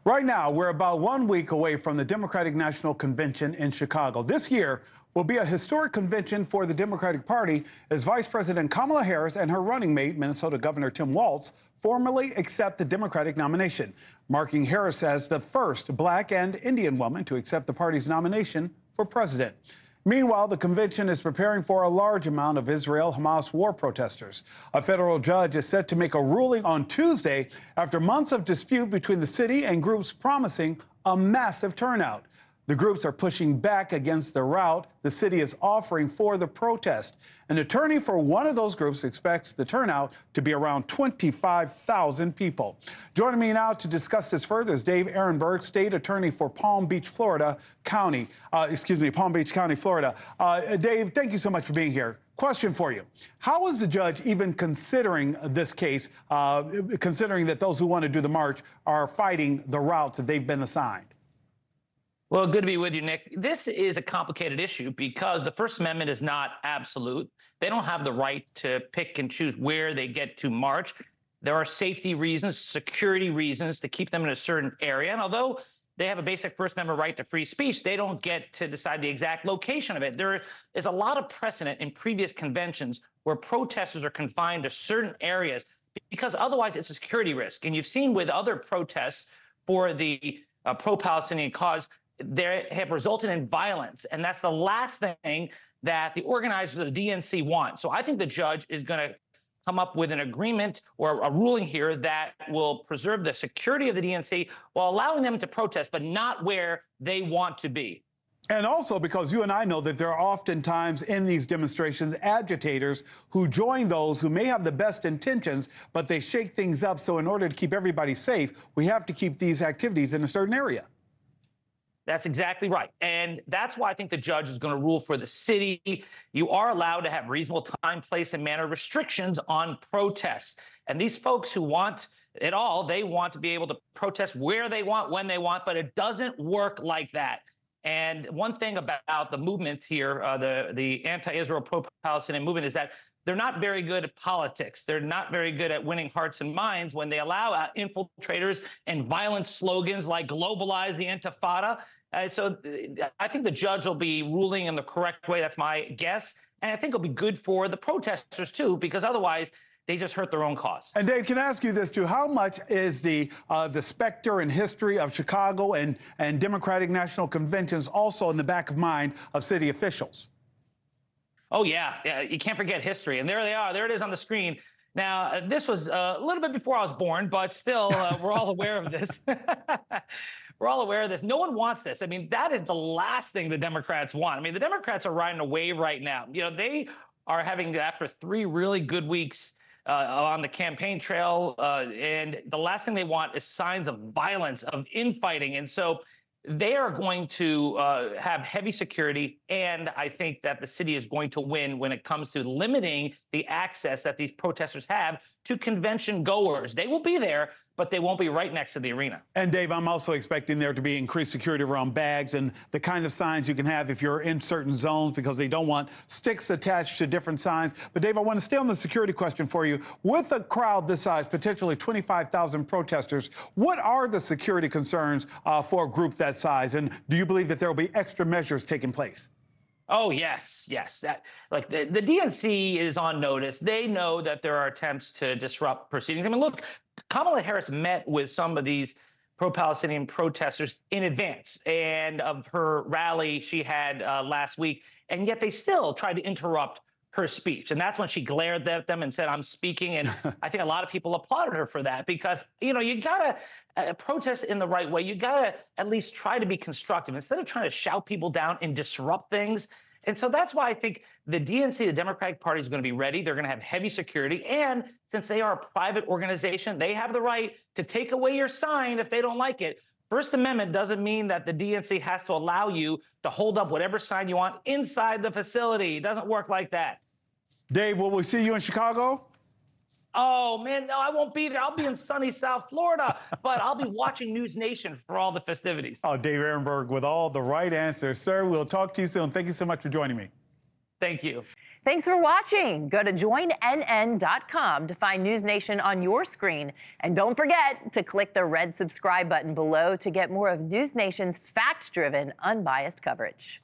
Right now, we're about 1 week away from the Democratic National Convention in Chicago. This year will be a historic convention for the Democratic Party as Vice President Kamala Harris and her running mate, Minnesota Governor Tim Walz, formally accept the Democratic nomination, marking Harris as the first Black and Indian woman to accept the party's nomination for president. Meanwhile, the convention is preparing for a large amount of Israel-Hamas war protesters. A federal judge is set to make a ruling on Tuesday after months of dispute between the city and groups promising a massive turnout. The groups are pushing back against the route the city is offering for the protest. An attorney for one of those groups expects the turnout to be around 25,000 people. Joining me now to discuss this further is Dave Aronberg, state attorney for Palm Beach County, Florida. Dave, thank you so much for being here. Question for you. How is the judge even considering this case, considering that those who want to do the march are fighting the route that they've been assigned? Well, good to be with you, Nick. This is a complicated issue because the First Amendment is not absolute. They don't have the right to pick and choose where they get to march. There are safety reasons, security reasons to keep them in a certain area. And although they have a basic First Amendment right to free speech, they don't get to decide the exact location of it. There is a lot of precedent in previous conventions where protesters are confined to certain areas because otherwise it's a security risk. And you've seen with other protests for the pro-Palestinian cause, they have resulted in violence. And that's the last thing that the organizers of the DNC want. So I think the judge is going to come up with an agreement or a ruling here that will preserve the security of the DNC while allowing them to protest, but not where they want to be. And also because you and I know that there are oftentimes in these demonstrations agitators who join those who may have the best intentions, but they shake things up. So in order to keep everybody safe, we have to keep these activities in a certain area. That's exactly right. And that's why I think the judge is going to rule for the city. You are allowed to have reasonable time, place, and manner restrictions on protests. And these folks who want it all, they want to be able to protest where they want, when they want, but it doesn't work like that. And one thing about the movement here, the anti-Israel, pro-Palestinian movement, is that they're not very good at politics. They're not very good at winning hearts and minds when they allow infiltrators and violent slogans like globalize the Intifada. So I think the judge will be ruling in the correct way. That's my guess. And I think it'll be good for the protesters, too, because otherwise they just hurt their own cause. And Dave, can I ask you this, too? How much is the specter and history of Chicago and Democratic National Conventions also in the back of mind of city officials? Oh, yeah. You can't forget history. And there they are. There it is on the screen. Now, this was a little bit before I was born, but still, we're all aware of this. We're all aware of this. No one wants this. I mean, that is the last thing the Democrats want. I mean, the Democrats are riding a wave right now. You know, they are having, after 3 really good weeks on the campaign trail, and the last thing they want is signs of violence, of infighting. And so they are going to have heavy security, and I think that the city is going to win when it comes to limiting the access that these protesters have to convention goers. They will be there, but they won't be right next to the arena. And Dave, I'm also expecting there to be increased security around bags and the kind of signs you can have if you're in certain zones because they don't want sticks attached to different signs. But Dave, I want to stay on the security question for you. With a crowd this size, potentially 25,000 protesters, what are the security concerns for a group that size? And do you believe that there will be extra measures taking place? Oh, yes. Like the DNC is on notice. They know that there are attempts to disrupt proceedings. I mean, look, Kamala Harris met with some of these pro-Palestinian protesters in advance and of her rally she had last week, and yet they still tried to interrupt her speech. And that's when she glared at them and said, "I'm speaking." And I think a lot of people applauded her for that because, you know, you got to protest in the right way. You got to at least try to be constructive instead of trying to shout people down and disrupt things. And so that's why I think the DNC, the Democratic Party, is going to be ready. They're going to have heavy security. And since they are a private organization, they have the right to take away your sign if they don't like it. First Amendment doesn't mean that the DNC has to allow you to hold up whatever sign you want inside the facility. It doesn't work like that. Dave, will we see you in Chicago? Oh, man, no, I won't be there. I'll be in sunny South Florida, but I'll be watching NewsNation for all the festivities. Oh, Dave Aronberg with all the right answers. Sir, we'll talk to you soon. Thank you so much for joining me. Thank you. Thanks for watching. Go to joinnn.com to find News Nation on your screen. And don't forget to click the red subscribe button below to get more of News Nation's fact-driven, unbiased coverage.